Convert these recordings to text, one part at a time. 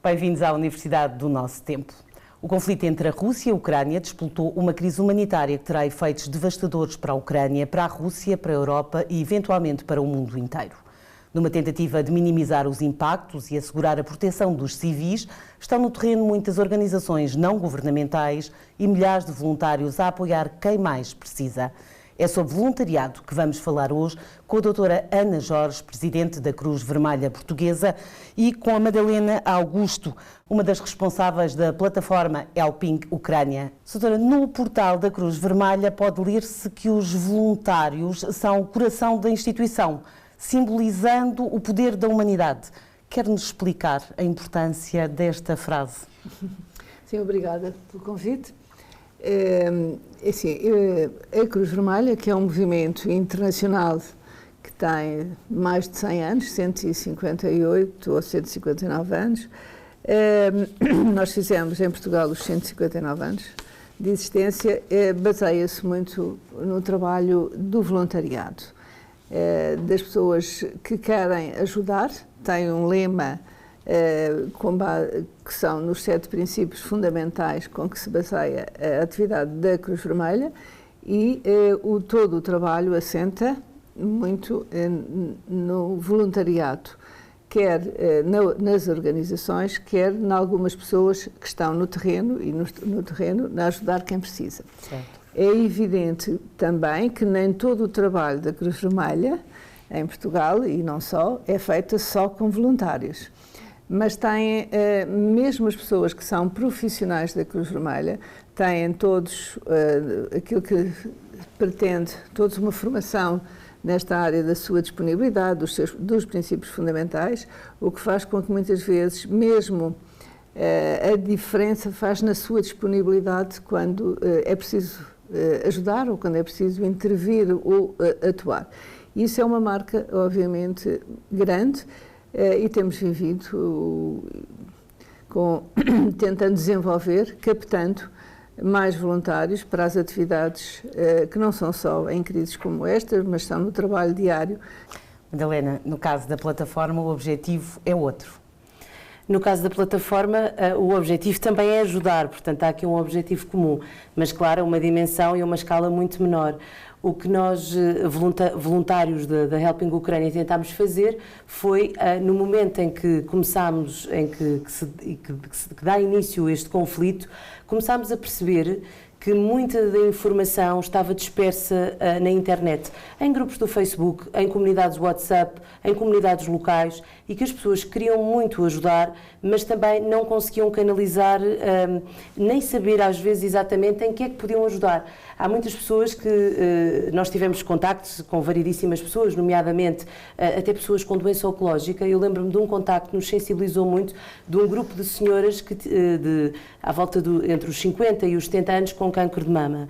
Bem-vindos à Universidade do Nosso Tempo. O conflito entre a Rússia e a Ucrânia despoltou uma crise humanitária que terá efeitos devastadores para a Ucrânia, para a Rússia, para a Europa e, eventualmente, para o mundo inteiro. Numa tentativa de minimizar os impactos e assegurar a proteção dos civis, estão no terreno muitas organizações não governamentais e milhares de voluntários a apoiar quem mais precisa. É sobre voluntariado que vamos falar hoje com a doutora Ana Jorge, presidente da Cruz Vermelha Portuguesa, e com a Madalena Augusto, uma das responsáveis da plataforma Helping Ucrânia. Doutora, no portal da Cruz Vermelha pode ler-se que os voluntários são o coração da instituição, simbolizando o poder da humanidade. Quer-nos explicar a importância desta frase? Sim, obrigada pelo convite. A Cruz Vermelha, que é um movimento internacional que tem mais de 100 anos, 158 ou 159 anos, nós fizemos em Portugal os 159 anos de existência, baseia-se muito no trabalho do voluntariado, das pessoas que querem ajudar. Tem um lema que são nos 7 princípios fundamentais com que se baseia a atividade da Cruz Vermelha, e todo o trabalho assenta muito no voluntariado, quer nas organizações, quer em algumas pessoas que estão no terreno e no terreno a ajudar quem precisa. Certo. É evidente também que nem todo o trabalho da Cruz Vermelha em Portugal, e não só, é feito só com voluntários. Mas têm, mesmo as pessoas que são profissionais da Cruz Vermelha, têm todos aquilo que pretende, todos uma formação nesta área da sua disponibilidade, dos princípios fundamentais, o que faz com que muitas vezes, mesmo a diferença faz na sua disponibilidade quando é preciso ajudar ou quando é preciso intervir ou atuar. Isso é uma marca, obviamente, grande. E temos vivido tentando desenvolver, captando mais voluntários para as atividades que não são só em crises como estas, mas são no trabalho diário. Madalena, no caso da plataforma, o objetivo é outro. No caso da plataforma, o objetivo também é ajudar, portanto há aqui um objetivo comum, mas claro, uma dimensão e uma escala muito menor. O que nós, voluntários da Helping Ucrânia, tentámos fazer foi, no momento em que começámos, que dá início a este conflito, começámos a perceber que muita da informação estava dispersa na internet, em grupos do Facebook, em comunidades WhatsApp, em comunidades locais, e que as pessoas queriam muito ajudar, mas também não conseguiam canalizar, nem saber às vezes exatamente em que é que podiam ajudar. Há muitas pessoas que nós tivemos contactos com variedíssimas pessoas, nomeadamente até pessoas com doença oncológica. Eu lembro-me de um contacto que nos sensibilizou muito, de um grupo de senhoras à volta entre os 50 e os 70 anos com cancro de mama,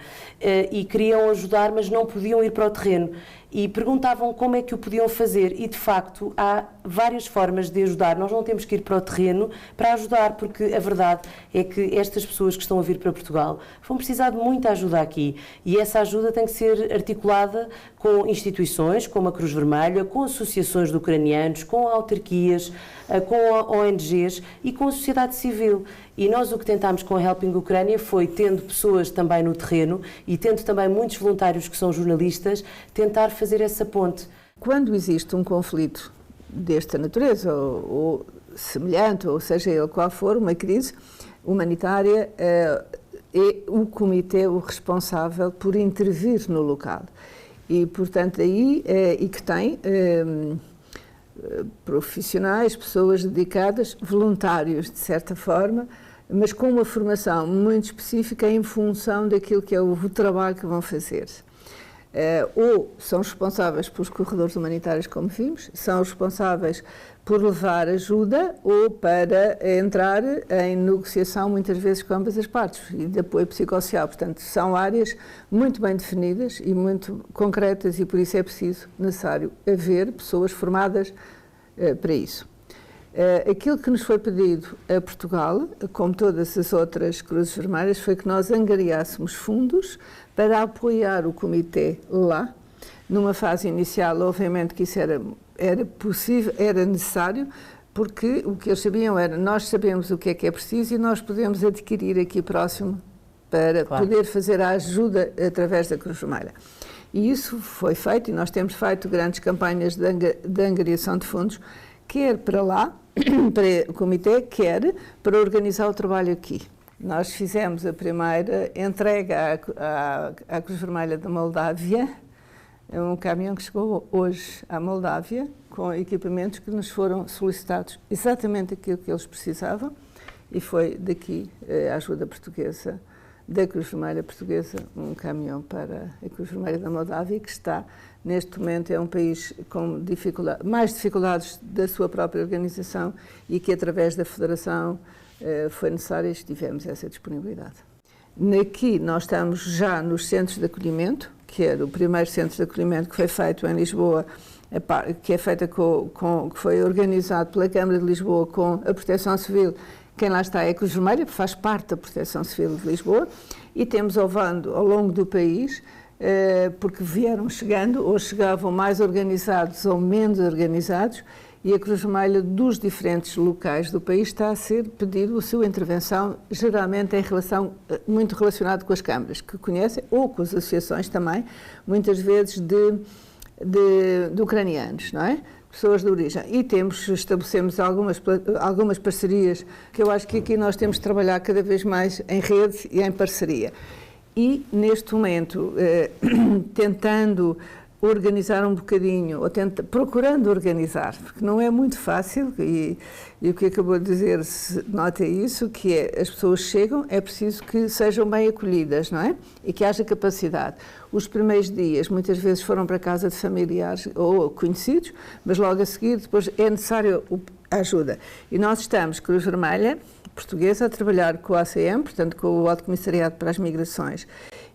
e queriam ajudar, mas não podiam ir para o terreno. E perguntavam como é que o podiam fazer, e de facto há várias formas de ajudar. Nós não temos que ir para o terreno para ajudar, porque a verdade é que estas pessoas que estão a vir para Portugal vão precisar de muita ajuda aqui, e essa ajuda tem que ser articulada com instituições como a Cruz Vermelha, com associações de ucranianos, com autarquias, com ONGs e com a sociedade civil. E nós o que tentámos com a Helping Ucrânia foi, tendo pessoas também no terreno e tendo também muitos voluntários que são jornalistas, tentar fazer essa ponte. Quando existe um conflito desta natureza, ou semelhante, ou seja ele qual for, uma crise humanitária, é o comitê o responsável por intervir no local. E, portanto, e que tem profissionais, pessoas dedicadas, voluntários, de certa forma, mas com uma formação muito específica em função daquilo que é o trabalho que vão fazer. Ou são responsáveis pelos corredores humanitários, como vimos, são responsáveis por levar ajuda ou para entrar em negociação, muitas vezes, com ambas as partes, e de apoio psicossocial. Portanto, são áreas muito bem definidas e muito concretas, e por isso é necessário haver pessoas formadas para isso. Aquilo que nos foi pedido a Portugal, como todas as outras Cruzes Vermelhas, foi que nós angariássemos fundos para apoiar o comitê lá. Numa fase inicial, obviamente que isso era possível, era necessário, porque o que eles sabiam era, nós sabemos o que é preciso e nós podemos adquirir aqui próximo para poder fazer a ajuda através da Cruz Vermelha. E isso foi feito, e nós temos feito grandes campanhas de angariação de fundos, quer para lá, para o Comitê, quer para organizar o trabalho aqui. Nós fizemos a primeira entrega à Cruz Vermelha da Moldávia, um caminhão que chegou hoje à Moldávia, com equipamentos que nos foram solicitados, exatamente aquilo que eles precisavam, e foi daqui a ajuda portuguesa, da Cruz Vermelha Portuguesa, um caminhão para a Cruz Vermelha da Moldávia, que está, neste momento, é um país com mais dificuldades da sua própria organização e que, através da Federação, foi necessário e tivemos essa disponibilidade. Aqui nós estamos já nos centros de acolhimento, que era o primeiro centro de acolhimento que foi feito em Lisboa, que foi organizado pela Câmara de Lisboa com a Proteção Civil. Quem lá está é a Cruz Vermelha, que faz parte da Proteção Civil de Lisboa, e temos ao longo do país, porque vieram chegando, ou chegavam mais organizados ou menos organizados, e a Cruz Vermelha dos diferentes locais do país está a ser pedido a sua intervenção, geralmente muito relacionado com as câmaras, que conhecem, ou com as associações também, muitas vezes de ucranianos, não é? Pessoas de origem. E estabelecemos algumas parcerias, que eu acho que aqui nós temos de trabalhar cada vez mais em rede e em parceria. E, neste momento, tentando organizar um bocadinho, ou procurando organizar, porque não é muito fácil, e o que acabou de dizer, nota isso, que é, as pessoas chegam, é preciso que sejam bem acolhidas, não é? E que haja capacidade. Os primeiros dias, muitas vezes, foram para casa de familiares ou conhecidos, mas logo a seguir, depois é necessário a ajuda. E nós estamos, Cruz Vermelha Portuguesa, a trabalhar com a ACM, portanto, com o Alto Comissariado para as Migrações,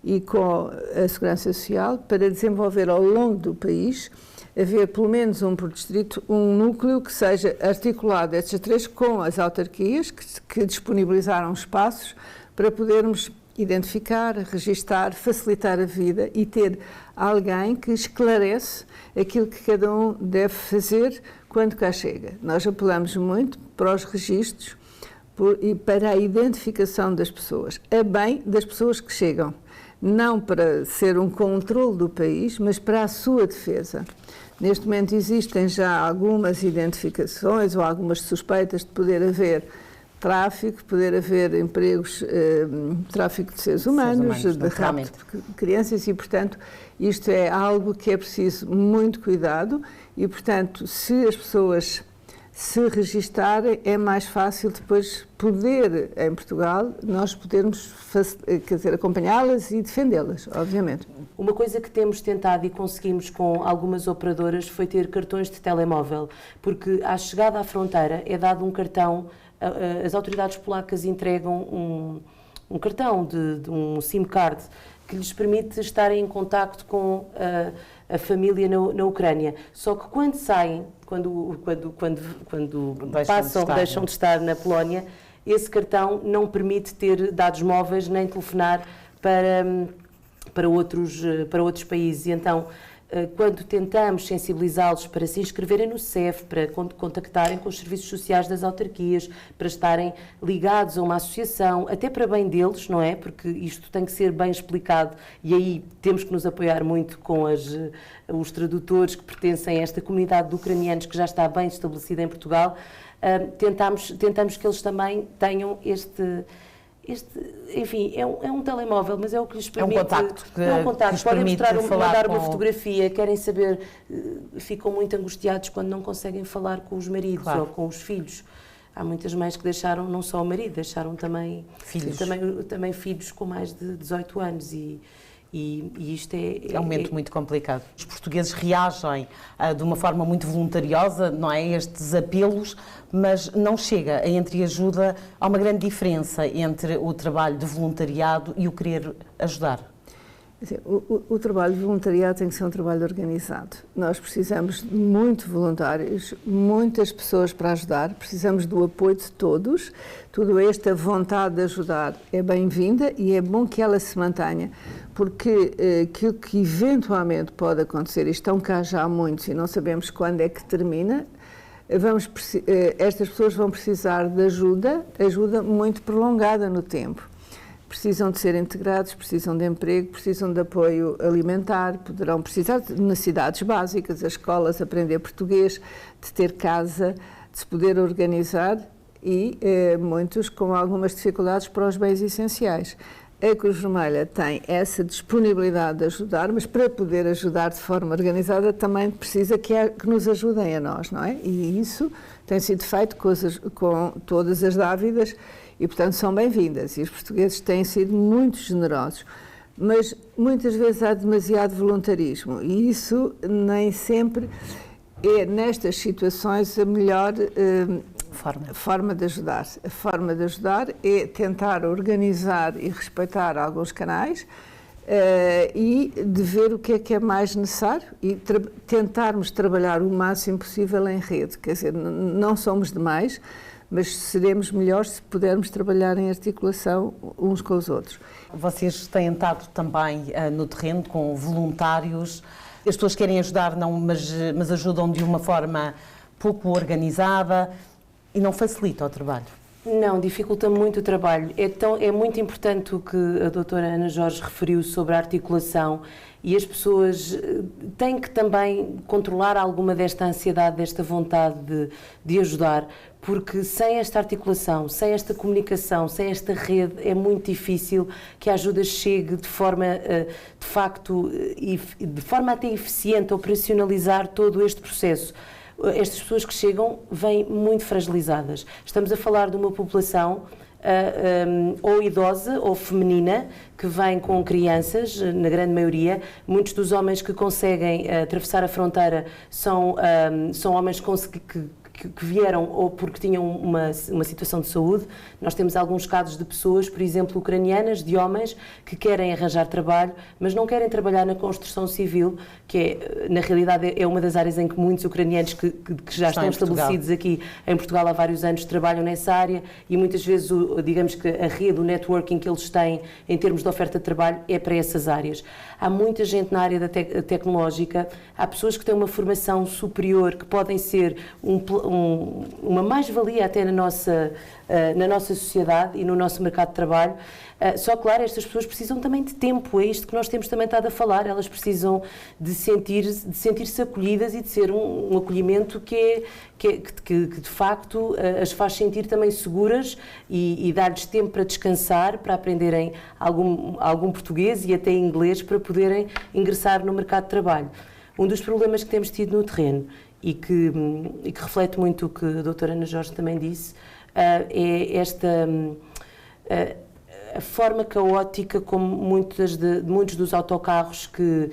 e com a Segurança Social, para desenvolver ao longo do país, haver pelo menos por distrito, um núcleo que seja articulado, estes três, com as autarquias, que disponibilizaram espaços para podermos identificar, registar, facilitar a vida e ter alguém que esclarece aquilo que cada um deve fazer quando cá chega. Nós apelamos muito para os registros e para a identificação das pessoas, a bem das pessoas que chegam. Não para ser um controle do país, mas para a sua defesa. Neste momento existem já algumas identificações ou algumas suspeitas de poder haver tráfico, poder haver empregos, tráfico de seres humanos, de rapto de crianças e, portanto, isto é algo que é preciso muito cuidado e, portanto, se as pessoas se registarem, é mais fácil depois poder, em Portugal, nós podermos acompanhá-las e defendê-las, obviamente. Uma coisa que temos tentado e conseguimos com algumas operadoras foi ter cartões de telemóvel, porque à chegada à fronteira é dado um cartão, as autoridades polacas entregam um cartão de um SIM card que lhes permite estarem em contacto com a família na Ucrânia. Só que quando saem, quando deixam de estar na Polónia, esse cartão não permite ter dados móveis nem telefonar para outros países. E então, quando tentamos sensibilizá-los para se inscreverem no CEF, para contactarem com os serviços sociais das autarquias, para estarem ligados a uma associação, até para bem deles, não é? Porque isto tem que ser bem explicado e aí temos que nos apoiar muito com os tradutores que pertencem a esta comunidade de ucranianos que já está bem estabelecida em Portugal. Tentamos que eles também tenham enfim, é um telemóvel, mas é o que lhes permite... É um contacto. Podem mandar uma fotografia, querem saber, ficam muito angustiados quando não conseguem falar com os maridos ou com os filhos. Há muitas mães que deixaram não só o marido, deixaram também filhos com mais de 18 anos e isto é um momento muito complicado. Os portugueses reagem de uma forma muito voluntariosa, não é, a estes apelos, mas não chega a entreajuda. Há uma grande diferença entre o trabalho de voluntariado e o querer ajudar. O trabalho de voluntariado tem que ser um trabalho organizado. Nós precisamos de muitos voluntários, muitas pessoas para ajudar, precisamos do apoio de todos. Toda esta vontade de ajudar é bem-vinda e é bom que ela se mantenha, porque aquilo que eventualmente pode acontecer, e estão cá já muitos e não sabemos quando é que termina, estas pessoas vão precisar de ajuda muito prolongada no tempo. Precisam de ser integrados, precisam de emprego, precisam de apoio alimentar, poderão precisar de necessidades básicas, as escolas, aprender português, de ter casa, de se poder organizar e muitos com algumas dificuldades para os bens essenciais. A Cruz Vermelha tem essa disponibilidade de ajudar, mas para poder ajudar de forma organizada também precisa que nos ajudem a nós, não é? E isso tem sido feito com todas as dávidas e, portanto, são bem-vindas. E os portugueses têm sido muito generosos, mas muitas vezes há demasiado voluntarismo e isso nem sempre é, nestas situações, a melhor forma de ajudar. A forma de ajudar é tentar organizar e respeitar alguns canais e de ver o que é mais necessário e tentarmos trabalhar o máximo possível em rede. Quer dizer, não somos demais, mas seremos melhores se pudermos trabalhar em articulação uns com os outros. Vocês têm estado também no terreno com voluntários. As pessoas querem ajudar, não, mas ajudam de uma forma pouco organizada e não facilita o trabalho. Não, dificulta muito o trabalho. É muito importante o que a doutora Ana Jorge referiu sobre a articulação e as pessoas têm que também controlar alguma desta ansiedade, desta vontade de ajudar, porque sem esta articulação, sem esta comunicação, sem esta rede, é muito difícil que a ajuda chegue de forma, de facto, de forma até eficiente a operacionalizar todo este processo. Estas pessoas que chegam vêm muito fragilizadas. Estamos a falar de uma população ou idosa ou feminina que vem com crianças, na grande maioria. Muitos dos homens que conseguem atravessar a fronteira são homens que vieram ou porque tinham uma situação de saúde. Nós temos alguns casos de pessoas, por exemplo, ucranianas, de homens que querem arranjar trabalho, mas não querem trabalhar na construção civil, que na realidade é uma das áreas em que muitos ucranianos que já estão estabelecidos aqui em Portugal há vários anos trabalham nessa área e muitas vezes, digamos que a rede, o networking que eles têm em termos de oferta de trabalho é para essas áreas. Há muita gente na área da tecnológica, há pessoas que têm uma formação superior, que podem ser uma mais-valia até na nossa sociedade e no nosso mercado de trabalho. Só claro, estas pessoas precisam também de tempo, é isto que nós temos também estado a falar, elas precisam de sentir-se acolhidas e de ser um acolhimento que de facto as faz sentir também seguras e dar-lhes tempo para descansar, para aprenderem algum português e até inglês para poderem ingressar no mercado de trabalho. Um dos problemas que temos tido no terreno e que reflete muito o que a doutora Ana Jorge também disse, é a forma caótica como muitos dos autocarros que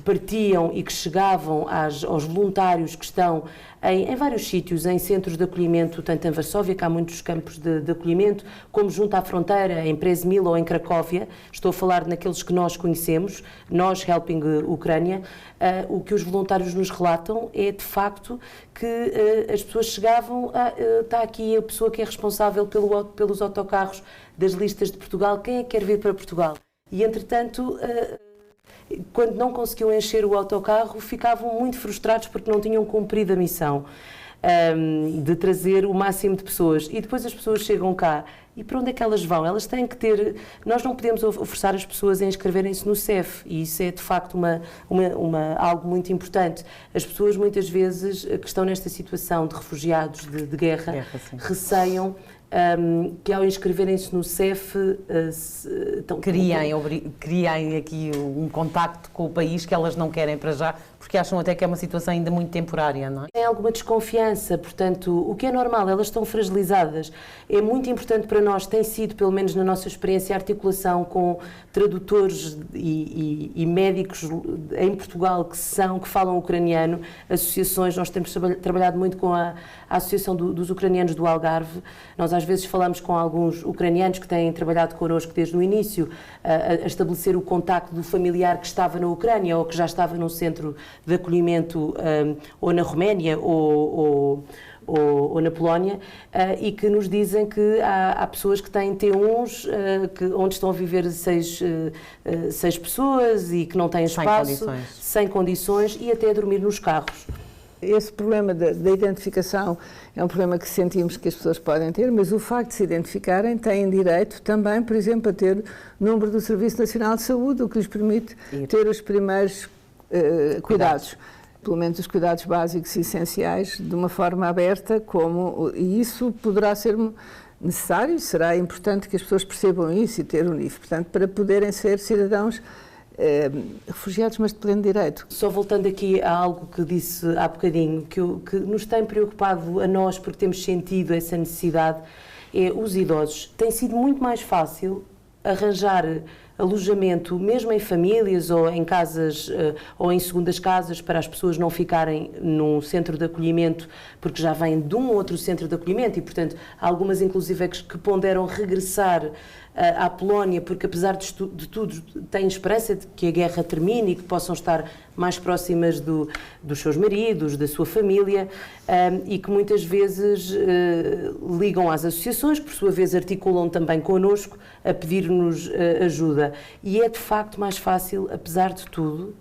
partiam e que chegavam aos voluntários que estão em vários sítios, em centros de acolhimento, tanto em Varsóvia, que há muitos campos de acolhimento, como junto à fronteira, em Przemyśl ou em Cracóvia. Estou a falar naqueles que nós conhecemos, nós Helping Ucrânia. O que os voluntários nos relatam é, de facto, que as pessoas chegavam, está aqui a pessoa que é responsável pelos autocarros das listas de Portugal, quem é que quer vir para Portugal? E, entretanto, quando não conseguiam encher o autocarro, ficavam muito frustrados porque não tinham cumprido a missão de trazer o máximo de pessoas. E depois as pessoas chegam cá. E para onde é que elas vão? Elas têm que ter... Nós não podemos forçar as pessoas a inscreverem-se no CEF. E isso é, de facto, algo muito importante. As pessoas, muitas vezes, que estão nesta situação de refugiados de guerra receiam que ao inscreverem-se no CEF criem aqui um contacto com o país que elas não querem para já, porque acham até que é uma situação ainda muito temporária, não é? Tem alguma desconfiança, portanto, o que é normal, elas estão fragilizadas. É muito importante para nós, tem sido, pelo menos na nossa experiência, a articulação com tradutores e médicos em Portugal que falam ucraniano, associações. Nós temos trabalhado muito com a Associação dos Ucranianos do Algarve. Nós às vezes falamos com alguns ucranianos que têm trabalhado connosco desde o início a estabelecer o contacto do familiar que estava na Ucrânia ou que já estava num centro de acolhimento ou na Roménia ou na Polónia, e que nos dizem que há pessoas que têm T1s onde estão a viver seis pessoas e que não têm espaço, sem condições e até a dormir nos carros. Esse problema da identificação é um problema que sentimos que as pessoas podem ter, mas o facto de se identificarem têm direito também, por exemplo, a ter número do Serviço Nacional de Saúde, o que lhes permite ter os primeiros cuidados. Pelo menos os cuidados básicos e essenciais, de uma forma aberta, e isso poderá ser necessário, será importante que as pessoas percebam isso e ter o NIF, portanto, para poderem ser cidadãos refugiados, mas de pleno direito. Só voltando aqui a algo que disse há bocadinho, que nos tem preocupado a nós, porque temos sentido essa necessidade, é os idosos. Tem sido muito mais fácil arranjar alojamento, mesmo em famílias ou em casas ou em segundas casas, para as pessoas não ficarem num centro de acolhimento, porque já vêm de um outro centro de acolhimento e, portanto, há algumas, inclusive, que ponderam regressar à Polónia, porque, apesar de tudo, têm esperança de que a guerra termine e que possam estar mais próximas dos seus maridos, da sua família, e que muitas vezes ligam às associações, que por sua vez articulam também connosco a pedir-nos ajuda. E é de facto mais fácil, apesar de tudo,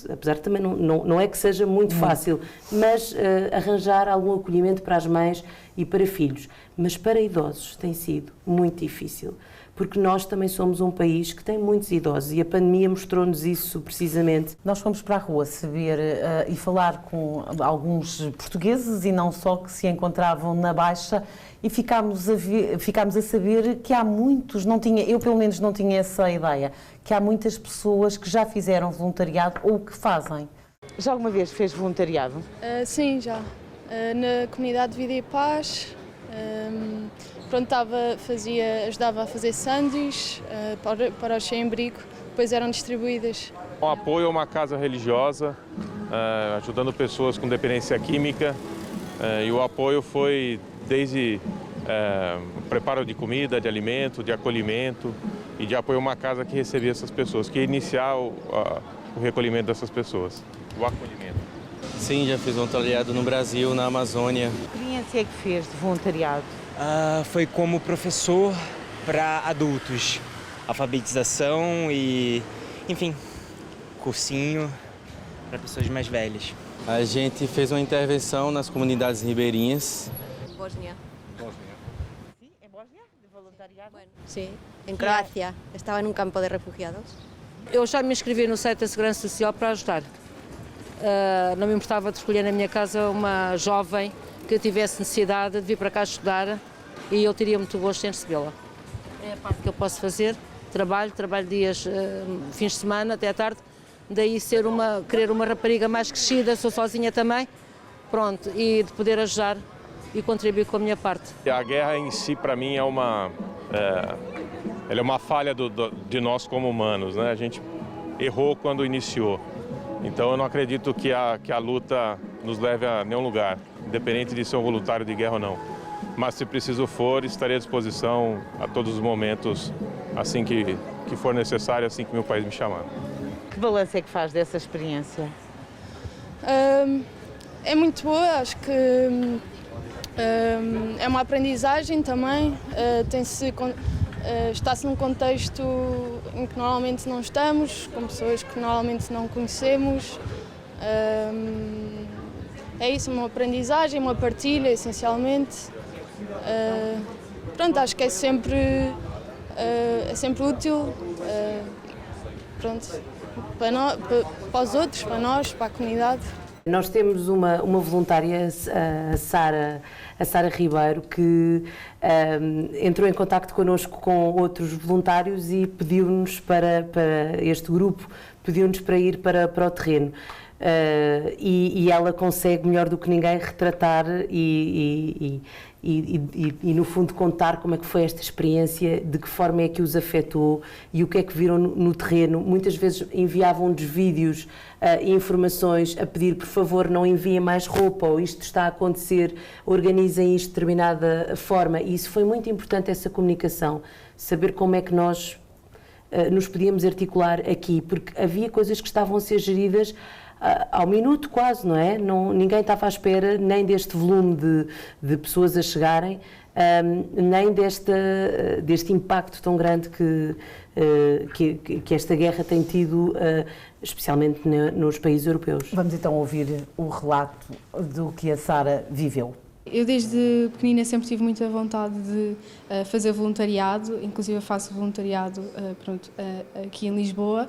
apesar de também não é que seja muito fácil, mas arranjar algum acolhimento para as mães e para filhos. Mas para idosos tem sido muito difícil, porque nós também somos um país que tem muitos idosos e a pandemia mostrou-nos isso precisamente. Nós fomos para a rua saber e falar com alguns portugueses e não só, que se encontravam na Baixa, e ficámos a saber que há muitos, eu pelo menos não tinha essa ideia, que há muitas pessoas que já fizeram voluntariado ou que fazem. Já alguma vez fez voluntariado? Sim, já. Na comunidade de Vida e Paz. Ajudava a fazer sanduíches para os sem-abrigo, depois eram distribuídas. O apoio a uma casa religiosa, ajudando pessoas com dependência química, e o apoio foi desde preparo de comida, de alimento, de acolhimento e de apoio a uma casa que recebia essas pessoas, que ia iniciar o recolhimento dessas pessoas, o acolhimento. Sim, já fiz voluntariado no Brasil, na Amazônia. Que experiência é que fez de voluntariado? Foi como professor para adultos, alfabetização e, enfim, cursinho para pessoas mais velhas. A gente fez uma intervenção nas comunidades ribeirinhas. Bosnia. Sim, em Bósnia, de voluntariado? Bueno, sim, em Croácia. Estava num campo de refugiados. Eu já me inscrevi no site da Segurança Social para ajudar. Não me importava de escolher na minha casa uma jovem que tivesse necessidade de vir para cá estudar e eu teria muito gosto em recebê-la. É a parte que eu posso fazer, trabalho dias, fins de semana até à tarde, daí querer uma rapariga mais crescida, sou sozinha também, pronto, e de poder ajudar e contribuir com a minha parte. A guerra em si, para mim, ela é uma falha de nós como humanos, né? A gente errou quando iniciou. Então eu não acredito que a luta nos leve a nenhum lugar, independente de ser um voluntário de guerra ou não. Mas se preciso for, estarei à disposição a todos os momentos, assim que for necessário, assim que meu país me chamar. Que balanço é que faz dessa experiência? É muito boa, acho que é uma aprendizagem também, está-se num contexto em que normalmente não estamos, com pessoas que normalmente não conhecemos. É isso, uma aprendizagem, uma partilha, essencialmente. Pronto, acho que é sempre útil, para os outros, para nós, para a comunidade. Nós temos uma voluntária, a Sara Ribeiro, que entrou em contacto connosco com outros voluntários e pediu-nos para este grupo, pediu-nos para ir para o terreno. E ela consegue, melhor do que ninguém, retratar e, no fundo, contar como é que foi esta experiência, de que forma é que os afetou e o que é que viram no terreno. Muitas vezes enviavam-nos vídeos e informações a pedir, por favor, não enviem mais roupa, ou isto está a acontecer, organizem isto de determinada forma. E isso foi muito importante, essa comunicação, saber como é que nós nos podíamos articular aqui, porque havia coisas que estavam a ser geridas ao minuto quase, não é? Ninguém estava à espera nem deste volume de pessoas a chegarem, nem deste impacto tão grande que esta guerra tem tido, especialmente nos países europeus. Vamos então ouvir o relato do que a Sara viveu. Eu desde pequenina sempre tive muita vontade de fazer voluntariado, inclusive eu faço voluntariado aqui em Lisboa,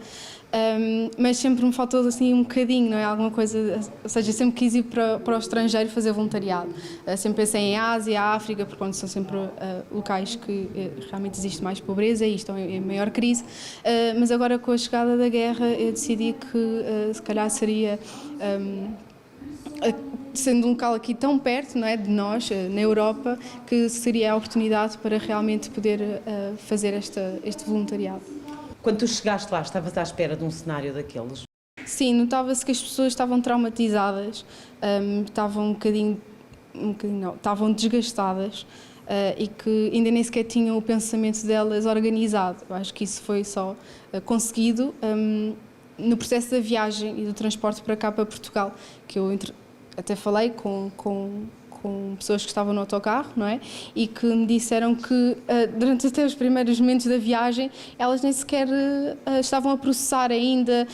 mas sempre me faltou assim um bocadinho, não é? Alguma coisa, ou seja, sempre quis ir para o estrangeiro fazer voluntariado. Sempre pensei em Ásia, África, porque são sempre locais que realmente existe mais pobreza e estão em maior crise, mas agora com a chegada da guerra eu decidi que se calhar seria... sendo um local aqui tão perto, não é, de nós, na Europa, que seria a oportunidade para realmente poder fazer este voluntariado. Quando tu chegaste lá, estavas à espera de um cenário daqueles? Sim, notava-se que as pessoas estavam traumatizadas, estavam estavam desgastadas e que ainda nem sequer tinham o pensamento delas organizado. Eu acho que isso foi só conseguido no processo da viagem e do transporte para cá, para Portugal, que eu até falei com pessoas que estavam no autocarro, não é? E que me disseram que durante até os primeiros momentos da viagem elas nem sequer estavam a processar ainda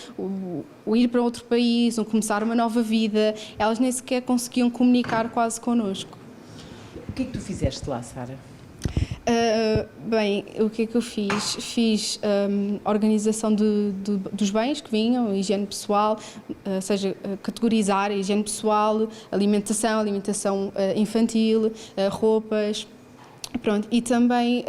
o ir para outro país, ou começar uma nova vida, elas nem sequer conseguiam comunicar quase connosco. O que é que tu fizeste lá, Sara? Bem, o que é que eu fiz? Fiz organização dos bens que vinham, higiene pessoal, seja categorizar a higiene pessoal, alimentação infantil, roupas, pronto. E também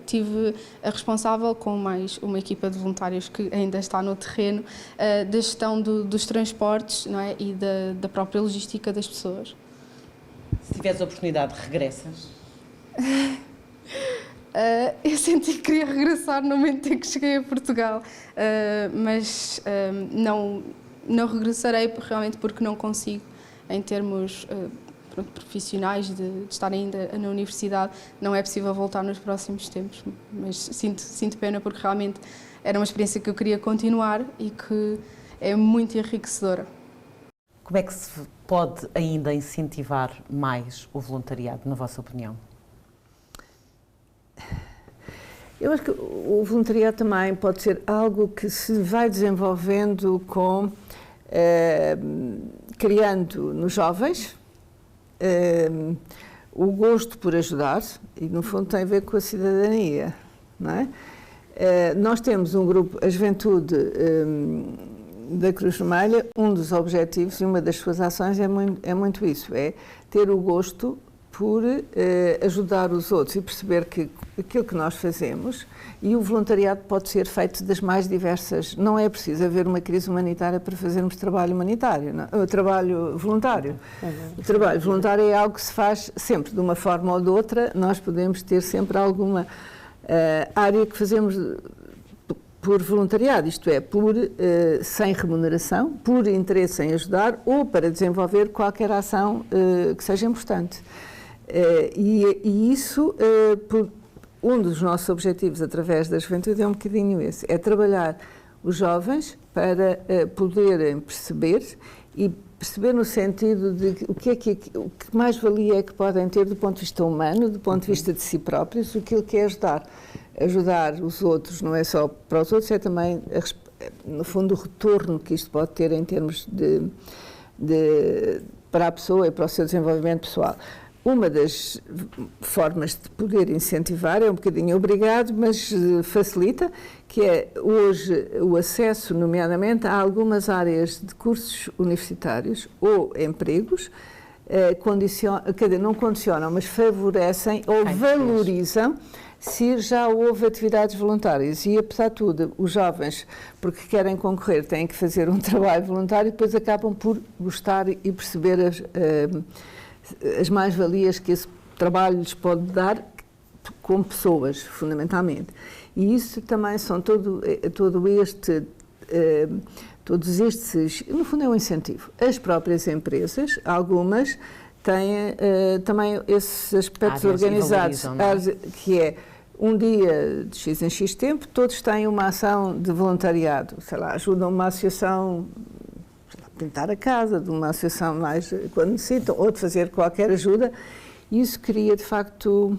tive a responsável com mais uma equipa de voluntários que ainda está no terreno da gestão dos transportes, não é? E da própria logística das pessoas. Se tiveres a oportunidade, regressas? Eu senti que queria regressar no momento em que cheguei a Portugal, mas não regressarei realmente porque não consigo, em termos profissionais, de estar ainda na universidade, não é possível voltar nos próximos tempos, mas sinto pena porque realmente era uma experiência que eu queria continuar e que é muito enriquecedora. Como é que se pode ainda incentivar mais o voluntariado, na vossa opinião? Eu acho que o voluntariado também pode ser algo que se vai desenvolvendo criando nos jovens o gosto por ajudar, e no fundo tem a ver com a cidadania, não é? Nós temos um grupo, a Juventude da Cruz Vermelha, um dos objetivos e uma das suas ações é muito isso, é ter o gosto por ajudar os outros e perceber que aquilo que nós fazemos, e o voluntariado pode ser feito das mais diversas, não é preciso haver uma crise humanitária para fazermos trabalho humanitário, não? Trabalho voluntário. O trabalho voluntário é algo que se faz sempre, de uma forma ou de outra, nós podemos ter sempre alguma área que fazemos por voluntariado, isto é, sem remuneração, por interesse em ajudar ou para desenvolver qualquer ação que seja importante. E isso, um dos nossos objetivos através da Juventude é um bocadinho esse, é trabalhar os jovens para poderem perceber, e perceber no sentido de o que mais valia é que podem ter do ponto de vista humano, do ponto de vista de si próprios, aquilo que é ajudar os outros, não é só para os outros, é também, no fundo, o retorno que isto pode ter em termos para a pessoa e para o seu desenvolvimento pessoal. Uma das formas de poder incentivar é um bocadinho obrigado, mas facilita, que é hoje o acesso, nomeadamente, a algumas áreas de cursos universitários ou empregos, não condicionam, mas favorecem ou valorizam se já houve atividades voluntárias. E, apesar de tudo, os jovens, porque querem concorrer, têm que fazer um trabalho voluntário e depois acabam por gostar e perceber as mais-valias que esse trabalho lhes pode dar como pessoas, fundamentalmente. E isso também são todos estes, no fundo é um incentivo. As próprias empresas, algumas, têm também esses aspectos organizados, que é um dia de X em X tempo, todos têm uma ação de voluntariado, sei lá, ajudam uma associação pintar a casa, de uma associação mais quando necessitam, ou de fazer qualquer ajuda. Isso cria, de facto,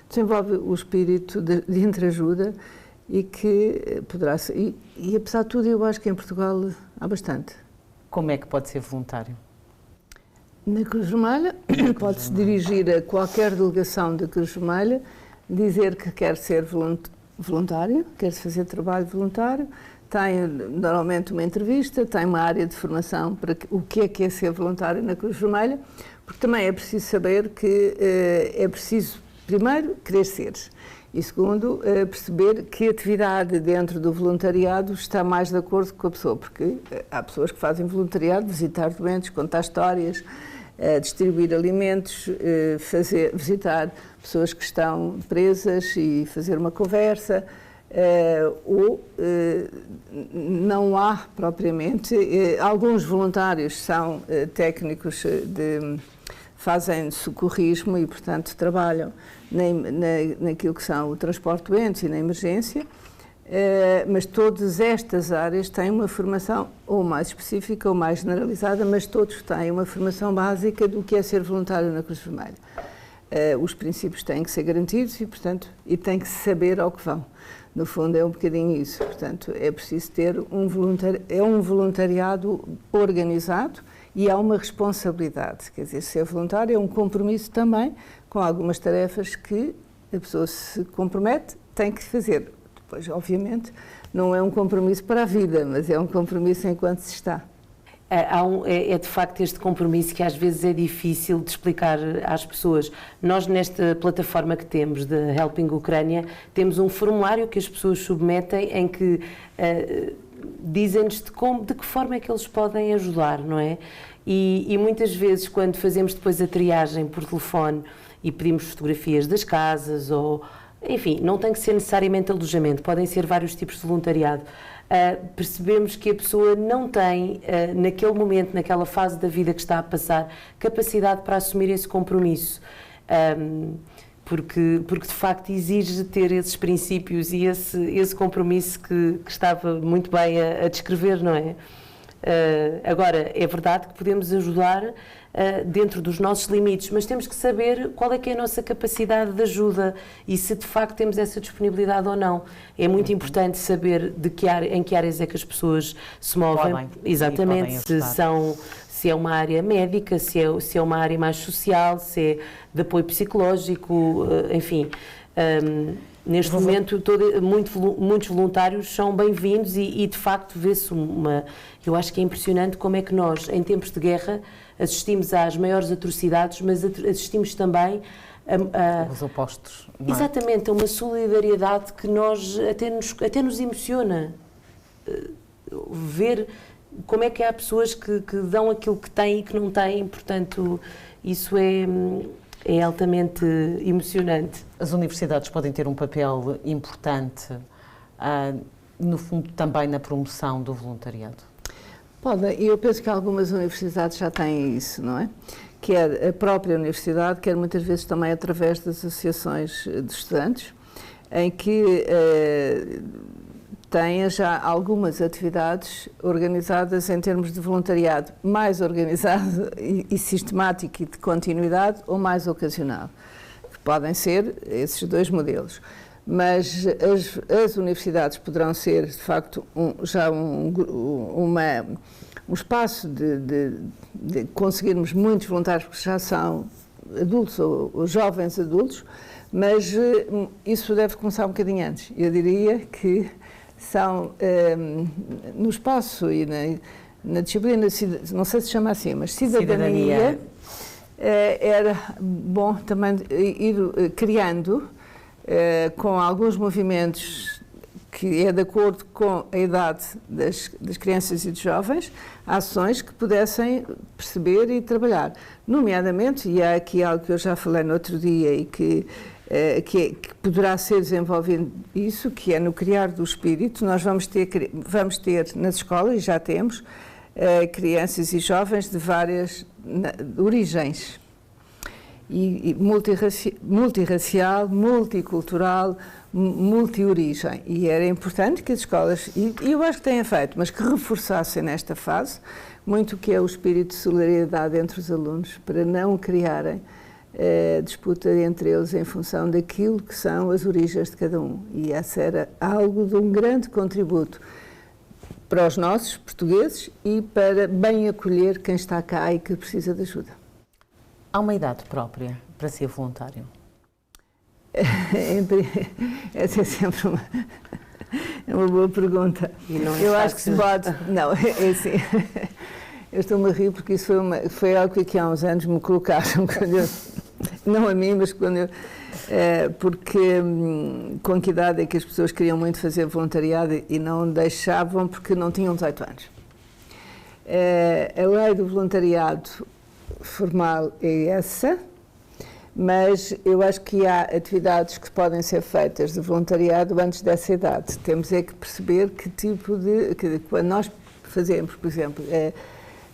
desenvolve o espírito de entreajuda e que poderá ser. E apesar de tudo, eu acho que em Portugal há bastante. Como é que pode ser voluntário? Na Cruz Vermelha, pode-se dirigir a qualquer delegação da Cruz Vermelha, dizer que quer ser voluntário, quer fazer trabalho voluntário, tem normalmente uma entrevista, tem uma área de formação para o que é ser voluntário na Cruz Vermelha, porque também é preciso saber que é preciso, primeiro, querer ser, e segundo, perceber que atividade dentro do voluntariado está mais de acordo com a pessoa, porque há pessoas que fazem voluntariado, visitar doentes, contar histórias, distribuir alimentos, visitar pessoas que estão presas e fazer uma conversa, ou não há propriamente. Alguns voluntários são técnicos fazem socorrismo e, portanto, trabalham naquilo que são o transporte de doentes e na emergência, mas todas estas áreas têm uma formação ou mais específica ou mais generalizada, mas todos têm uma formação básica do que é ser voluntário na Cruz Vermelha. Os princípios têm que ser garantidos e, portanto, têm que saber ao que vão. No fundo, é um bocadinho isso. Portanto, é preciso ter um voluntariado organizado e há uma responsabilidade. Quer dizer, ser voluntário é um compromisso também com algumas tarefas que a pessoa se compromete, tem que fazer. Depois, obviamente, não é um compromisso para a vida, mas é um compromisso enquanto se está. É de facto este compromisso que às vezes é difícil de explicar às pessoas. Nós, nesta plataforma que temos de Helping Ucrânia, temos um formulário que as pessoas submetem em que dizem-nos de que forma é que eles podem ajudar, não é? E muitas vezes, quando fazemos depois a triagem por telefone e pedimos fotografias das casas ou, enfim, não tem que ser necessariamente alojamento, podem ser vários tipos de voluntariado. Percebemos que a pessoa não tem, naquele momento, naquela fase da vida que está a passar, capacidade para assumir esse compromisso, porque de facto exige ter esses princípios e esse compromisso que estava muito bem a descrever, não é? Agora, é verdade que podemos ajudar dentro dos nossos limites, mas temos que saber qual é que é a nossa capacidade de ajuda e se de facto temos essa disponibilidade ou não. É muito importante saber em que áreas é que as pessoas se movem, exatamente, se é uma área médica, se é uma área mais social, se é de apoio psicológico, enfim. Neste momento, muitos voluntários são bem-vindos e de facto vê-se eu acho que é impressionante como é que nós, em tempos de guerra, assistimos às maiores atrocidades, mas assistimos também os opostos. Exatamente, a uma solidariedade que até nos emociona. Ver como é que há pessoas que dão aquilo que têm e que não têm, portanto, isso é altamente emocionante. As universidades podem ter um papel importante, no fundo, também na promoção do voluntariado? Podem, e eu penso que algumas universidades já têm isso, não é? Quer a própria universidade, quer muitas vezes também através das associações de estudantes, em que têm já algumas atividades organizadas em termos de voluntariado, mais organizado e sistemático e de continuidade, ou mais ocasional, que podem ser esses dois modelos. Mas as universidades poderão ser, de facto, um espaço de conseguirmos muitos voluntários, porque já são adultos ou jovens adultos, mas isso deve começar um bocadinho antes. Eu diria que são, no espaço e na disciplina, não sei se chama assim, mas cidadania. Era bom também ir criando, com alguns movimentos que é de acordo com a idade das crianças e dos jovens, ações que pudessem perceber e trabalhar. Nomeadamente, e há aqui algo que eu já falei no outro dia e que poderá ser desenvolvido isso, que é no criar do espírito. Nós vamos ter nas escolas, e já temos, crianças e jovens de várias origens. e multirracial, multicultural, multiorigem. E era importante que as escolas, e eu acho que têm feito, mas que reforçassem nesta fase muito o que é o espírito de solidariedade entre os alunos, para não criarem disputa entre eles em função daquilo que são as origens de cada um. E essa era algo de um grande contributo para os nossos portugueses e para bem acolher quem está cá e que precisa de ajuda. Há uma idade própria para ser voluntário? Essa é sempre uma boa pergunta. Eu acho que se pode... Não, é assim... Eu estou-me a rir porque isso foi algo que aqui há uns anos me colocaram, não a mim, mas quando eu... porque com que idade é que as pessoas queriam muito fazer voluntariado e não deixavam porque não tinham 18 anos. A lei do voluntariado formal é essa, mas eu acho que há atividades que podem ser feitas de voluntariado antes dessa idade. Temos é que perceber que tipo de... quando nós fazemos, por exemplo...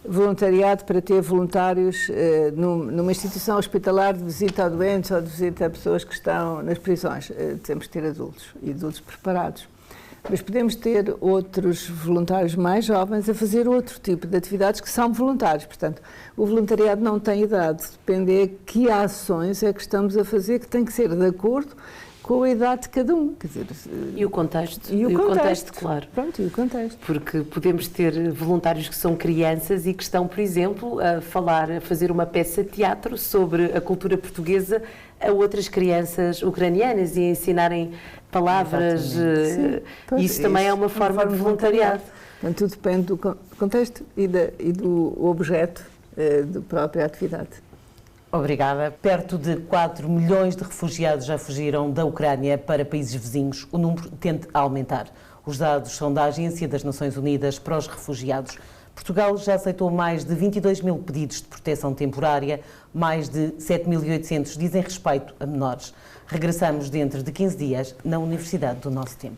voluntariado para ter voluntários numa instituição hospitalar de visita a doentes ou de visita a pessoas que estão nas prisões. Temos que ter adultos e adultos preparados. Mas podemos ter outros voluntários mais jovens a fazer outro tipo de atividades que são voluntários. Portanto, o voluntariado não tem idade. Depende de que ações é que estamos a fazer, que tem que ser de acordo com a idade de cada um. Quer dizer, e o contexto. E o contexto, claro. Pronto, e o contexto. Porque podemos ter voluntários que são crianças e que estão, por exemplo, a fazer uma peça de teatro sobre a cultura portuguesa a outras crianças ucranianas e a ensinarem palavras. Isso também é uma forma de voluntariado. Portanto, tudo depende do contexto e do objeto da própria atividade. Obrigada. Perto de 4 milhões de refugiados já fugiram da Ucrânia para países vizinhos. O número tende a aumentar. Os dados são da Agência das Nações Unidas para os Refugiados. Portugal já aceitou mais de 22 mil pedidos de proteção temporária, mais de 7.800 dizem respeito a menores. Regressamos dentro de 15 dias na Universidade do Nosso Tempo.